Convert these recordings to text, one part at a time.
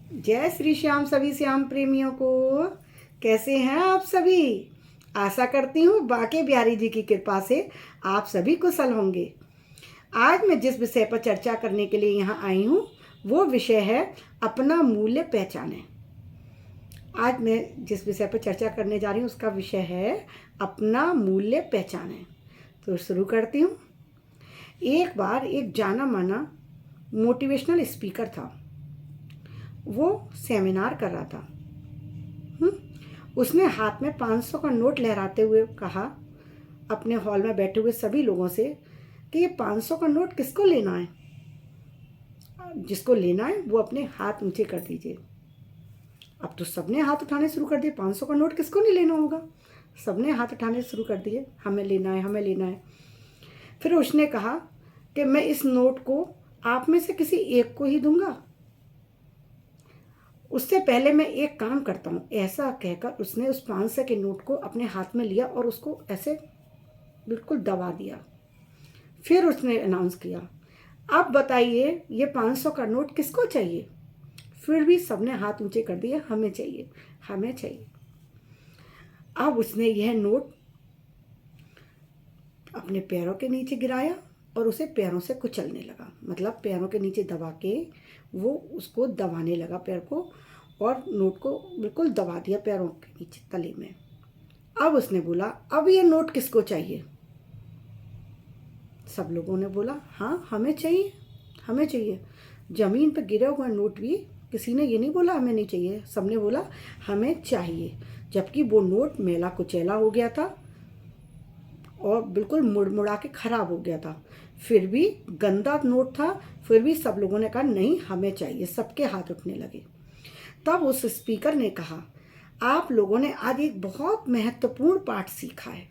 जय श्री श्याम सभी श्याम प्रेमियों को। कैसे हैं आप सभी? आशा करती हूँ बाके बिहारी जी की कृपा से आप सभी कुशल होंगे। आज मैं जिस विषय पर चर्चा करने के लिए यहाँ आई हूँ वो विषय है अपना मूल्य पहचानें। आज मैं जिस विषय पर चर्चा करने जा रही हूँ उसका विषय है अपना मूल्य पहचानें। तो शुरू करती हूँ। एक बार एक जाना माना मोटिवेशनल स्पीकर था। वो सेमिनार कर रहा था। उसने हाथ में 500 का नोट लहराते हुए कहा अपने हॉल में बैठे हुए सभी लोगों से कि ये 500 का नोट किसको लेना है? जिसको लेना है वो अपने हाथ ऊंचे कर दीजिए। अब तो सबने हाथ उठाने शुरू कर दिए। 500 का नोट किसको नहीं लेना होगा? सबने हाथ उठाने शुरू कर दिए, हमें लेना है, हमें लेना है। फिर उसने कहा कि मैं इस नोट को आप में से किसी एक को ही दूंगा। उससे पहले मैं एक काम करता हूँ। ऐसा कहकर उसने उस 500 के नोट को अपने हाथ में लिया और उसको ऐसे बिल्कुल दबा दिया। फिर उसने अनाउंस किया, अब बताइए ये 500 का नोट किसको चाहिए? फिर भी सबने हाथ ऊंचे कर दिए, हमें चाहिए, हमें चाहिए। अब उसने यह नोट अपने पैरों के नीचे गिराया और उसे पैरों से कुचलने लगा। मतलब पैरों के नीचे दबा के वो उसको दबाने लगा पैर को, और नोट को बिल्कुल दबा दिया पैरों के नीचे तले में। अब उसने बोला, अब ये नोट किसको चाहिए? सब लोगों ने बोला, हाँ हमें चाहिए, हमें चाहिए। ज़मीन पर गिरा हुआ नोट भी किसी ने ये नहीं बोला हमें नहीं चाहिए, सबने बोला हमें चाहिए। जबकि वो नोट मैला कुचैला हो गया था और बिल्कुल मुड़मुड़ा के ख़राब हो गया था। फिर भी गंदा नोट था, फिर भी सब लोगों ने कहा नहीं हमें चाहिए। सबके हाथ उठने लगे। तब उस स्पीकर ने कहा, आप लोगों ने आज एक बहुत महत्वपूर्ण पाठ सीखा है।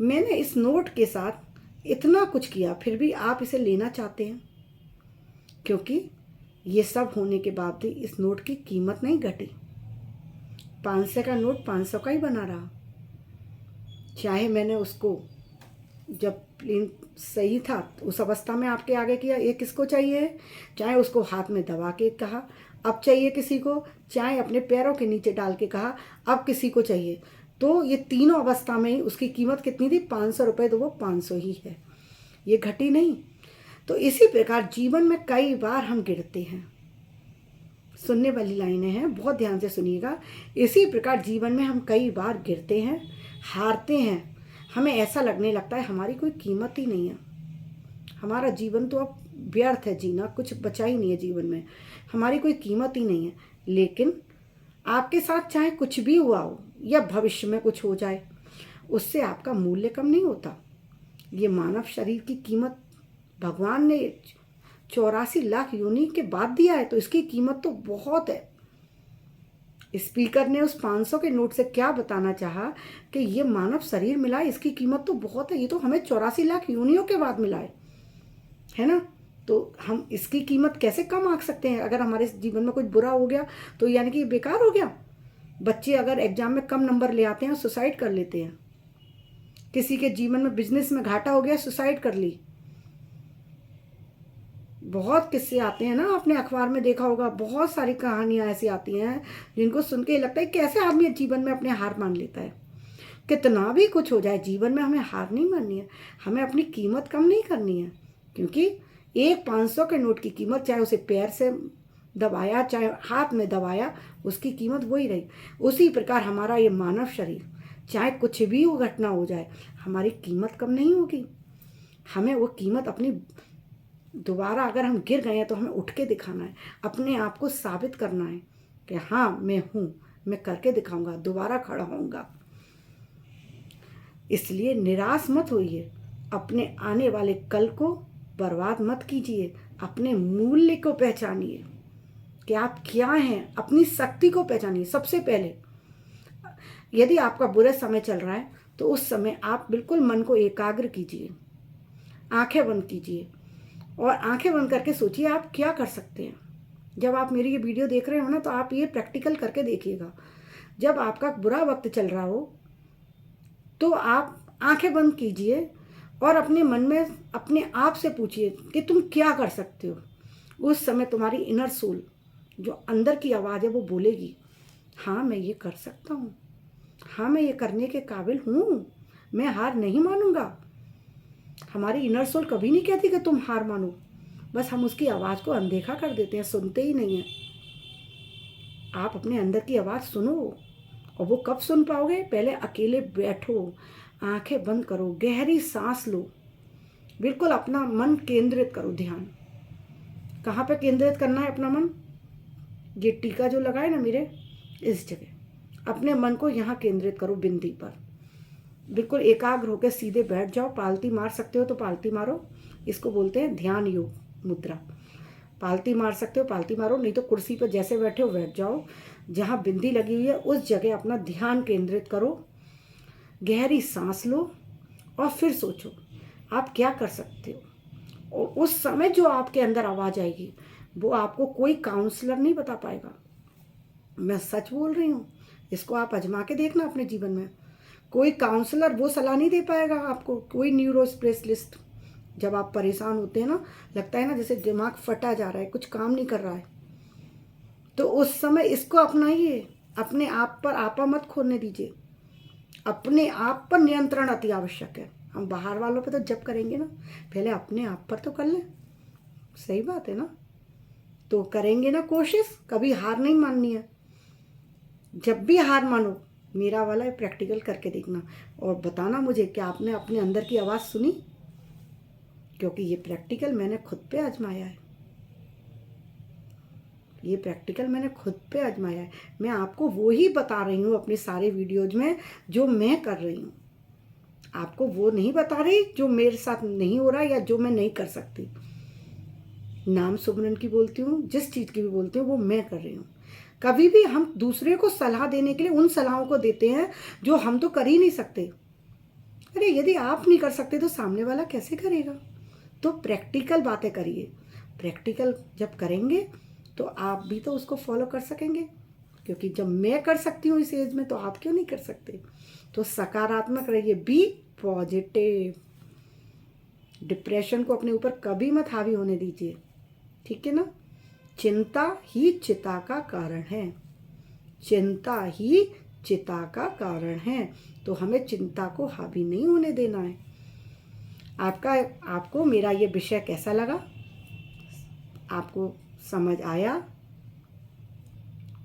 मैंने इस नोट के साथ इतना कुछ किया, फिर भी आप इसे लेना चाहते हैं, क्योंकि ये सब होने के बाद भी इस नोट की कीमत नहीं घटी। 500 का नोट 500 का ही बना रहा। चाहे मैंने उसको जब प्लेन सही था उस अवस्था में आपके आगे किया, ये किसको चाहिए, चाहे उसको हाथ में दबा के कहा अब चाहिए किसी को, चाहे अपने पैरों के नीचे डाल के कहा अब किसी को चाहिए, तो ये तीनों अवस्था में ही उसकी कीमत कितनी थी? 500 रुपये। तो वो 500 ही है, ये घटी नहीं। तो इसी प्रकार जीवन में कई बार हम गिरते हैं। सुनने वाली लाइनें हैं, बहुत ध्यान से सुनिएगा। इसी प्रकार जीवन में हम कई बार गिरते हैं, हारते हैं। हमें ऐसा लगने लगता है हमारी कोई कीमत ही नहीं है, हमारा जीवन तो अब व्यर्थ है, जीना कुछ बचा ही नहीं है जीवन में, हमारी कोई कीमत ही नहीं है। लेकिन आपके साथ चाहे कुछ भी हुआ हो या भविष्य में कुछ हो जाए, उससे आपका मूल्य कम नहीं होता। ये मानव शरीर की कीमत भगवान ने 84 लाख योनि के बाद दिया है, तो इसकी कीमत तो बहुत है। स्पीकर ने उस 500 के नोट से क्या बताना चाहा कि ये मानव शरीर मिला है, इसकी कीमत तो बहुत है, ये तो हमें 84 लाख योनियों के बाद मिला है ना? तो हम इसकी कीमत कैसे कम आंक सकते हैं? अगर हमारे जीवन में कुछ बुरा हो गया तो यानी कि बेकार हो गया। बच्चे अगर एग्जाम में कम नंबर ले आते हैं सुसाइड कर लेते हैं। किसी के जीवन में बिजनेस में घाटा हो गया, सुसाइड कर ली। बहुत किस्से आते हैं ना, आपने अखबार में देखा होगा, बहुत सारी कहानियां ऐसी आती हैं जिनको सुन के लगता है कैसे आदमी जीवन में अपने हार मान लेता है। कितना भी कुछ हो जाए जीवन में हमें हार नहीं माननी है, हमें अपनी कीमत कम नहीं करनी है। क्योंकि एक 500 के नोट की कीमत, चाहे उसे पैर से दबाया चाहे हाथ में दबाया, उसकी कीमत वही रही। उसी प्रकार हमारा ये मानव शरीर, चाहे कुछ भी वो घटना हो जाए, हमारी कीमत कम नहीं होगी। हमें वो कीमत अपनी दोबारा, अगर हम गिर गए हैं तो हमें उठ के दिखाना है, अपने आप को साबित करना है कि हाँ मैं हूँ, मैं करके दिखाऊंगा, दोबारा खड़ा होऊंगा। इसलिए निराश मत होइए, अपने आने वाले कल को बर्बाद मत कीजिए। अपने मूल्य को पहचानिए कि आप क्या हैं, अपनी शक्ति को पहचानिए। सबसे पहले यदि आपका बुरा समय चल रहा है तो उस समय आप बिल्कुल मन को एकाग्र कीजिए, आंखें बंद कीजिए और आंखें बंद करके सोचिए आप क्या कर सकते हैं। जब आप मेरी ये वीडियो देख रहे हो ना, तो आप ये प्रैक्टिकल करके देखिएगा। जब आपका बुरा वक्त चल रहा हो तो आप आंखें बंद कीजिए और अपने मन में अपने आप से पूछिए कि तुम क्या कर सकते हो। उस समय तुम्हारी इनर सोल जो अंदर की आवाज़ है वो बोलेगी, हाँ मैं ये कर सकता हूँ, हाँ मैं ये करने के काबिल हूँ, मैं हार नहीं मानूंगा। हमारी इनर सोल कभी नहीं कहती कि तुम हार मानो, बस हम उसकी आवाज़ को अनदेखा कर देते हैं, सुनते ही नहीं हैं। आप अपने अंदर की आवाज़ सुनो। और वो कब सुन पाओगे? पहले अकेले बैठो, आंखें बंद करो, गहरी सांस लो, बिल्कुल अपना मन केंद्रित करो। ध्यान कहाँ पे केंद्रित करना है अपना मन? ये टीका जो लगा है ना मेरे, इस जगह अपने मन को यहाँ केंद्रित करो, बिंदी पर। बिल्कुल एकाग्र होकर सीधे बैठ जाओ। पालती मार सकते हो तो पालती मारो, इसको बोलते हैं ध्यान योग मुद्रा। पालती मार सकते हो पालती मारो, नहीं तो कुर्सी पर जैसे बैठे हो बैठ जाओ। जहाँ बिंदी लगी हुई है उस जगह अपना ध्यान केंद्रित करो, गहरी सांस लो और फिर सोचो आप क्या कर सकते हो। और उस समय जो आपके अंदर आवाज़ आएगी वो आपको कोई काउंसलर नहीं बता पाएगा। मैं सच बोल रही हूँ, इसको आप आजमा के देखना अपने जीवन में। कोई काउंसलर वो सलाह नहीं दे पाएगा आपको, कोई न्यूरो स्पेशलिस्ट। जब आप परेशान होते हैं ना, लगता है ना जैसे दिमाग फटा जा रहा है, कुछ काम नहीं कर रहा है, तो उस समय इसको अपनाइए। अपने आप पर आपा मत खोलने दीजिए, अपने आप पर नियंत्रण अति आवश्यक है। हम बाहर वालों पे तो जब करेंगे ना, पहले अपने आप पर तो कर लें। सही बात है ना? तो करेंगे ना कोशिश, कभी हार नहीं माननी है। जब भी हार मानो, मेरा वाला प्रैक्टिकल करके देखना और बताना मुझे कि आपने अपने अंदर की आवाज़ सुनी, क्योंकि ये प्रैक्टिकल मैंने खुद पे आजमाया है। ये प्रैक्टिकल मैंने खुद पे आजमाया है। मैं आपको वो ही बता रही हूँ अपने सारे वीडियोज में जो मैं कर रही हूँ। आपको वो नहीं बता रही जो मेरे साथ नहीं हो रहा या जो मैं नहीं कर सकती। नाम सुमरन की बोलती हूँ, जिस चीज़ की भी बोलती हूँ वो मैं कर रही हूँ। कभी भी हम दूसरे को सलाह देने के लिए उन सलाहों को देते हैं जो हम तो कर ही नहीं सकते। अरे यदि आप नहीं कर सकते तो सामने वाला कैसे करेगा? तो प्रैक्टिकल बातें करिए। प्रैक्टिकल जब करेंगे तो आप भी तो उसको फॉलो कर सकेंगे, क्योंकि जब मैं कर सकती हूँ इस एज में तो आप क्यों नहीं कर सकते? तो सकारात्मक रहिए, बी पॉजिटिव। डिप्रेशन को अपने ऊपर कभी मत हावी होने दीजिए, ठीक है ना? चिंता ही चिता का कारण है, चिंता ही चिता का कारण है। तो हमें चिंता को हावी नहीं होने देना है। आपको मेरा ये विषय कैसा लगा? आपको समझ आया?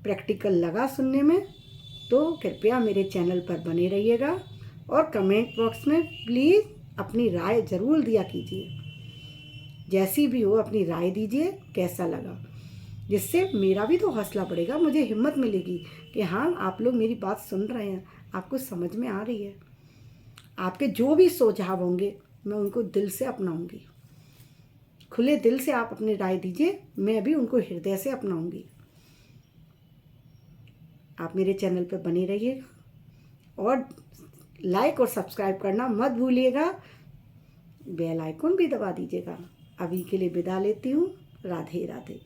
प्रैक्टिकल लगा सुनने में? तो कृपया मेरे चैनल पर बने रहिएगा और कमेंट बॉक्स में प्लीज़ अपनी राय ज़रूर दिया कीजिए। जैसी भी हो अपनी राय दीजिए कैसा लगा, जिससे मेरा भी तो हौसला बढ़ेगा, मुझे हिम्मत मिलेगी कि हाँ आप लोग मेरी बात सुन रहे हैं, आपको समझ में आ रही है। आपके जो भी सुझाव होंगे मैं उनको दिल से अपनाऊंगी। खुले दिल से आप अपनी राय दीजिए, मैं भी उनको हृदय से अपनाऊंगी। आप मेरे चैनल पर बने रहिएगा और लाइक और सब्सक्राइब करना मत भूलिएगा, बेल आइकन भी दबा दीजिएगा। अभी के लिए विदा लेती हूँ। राधे राधे।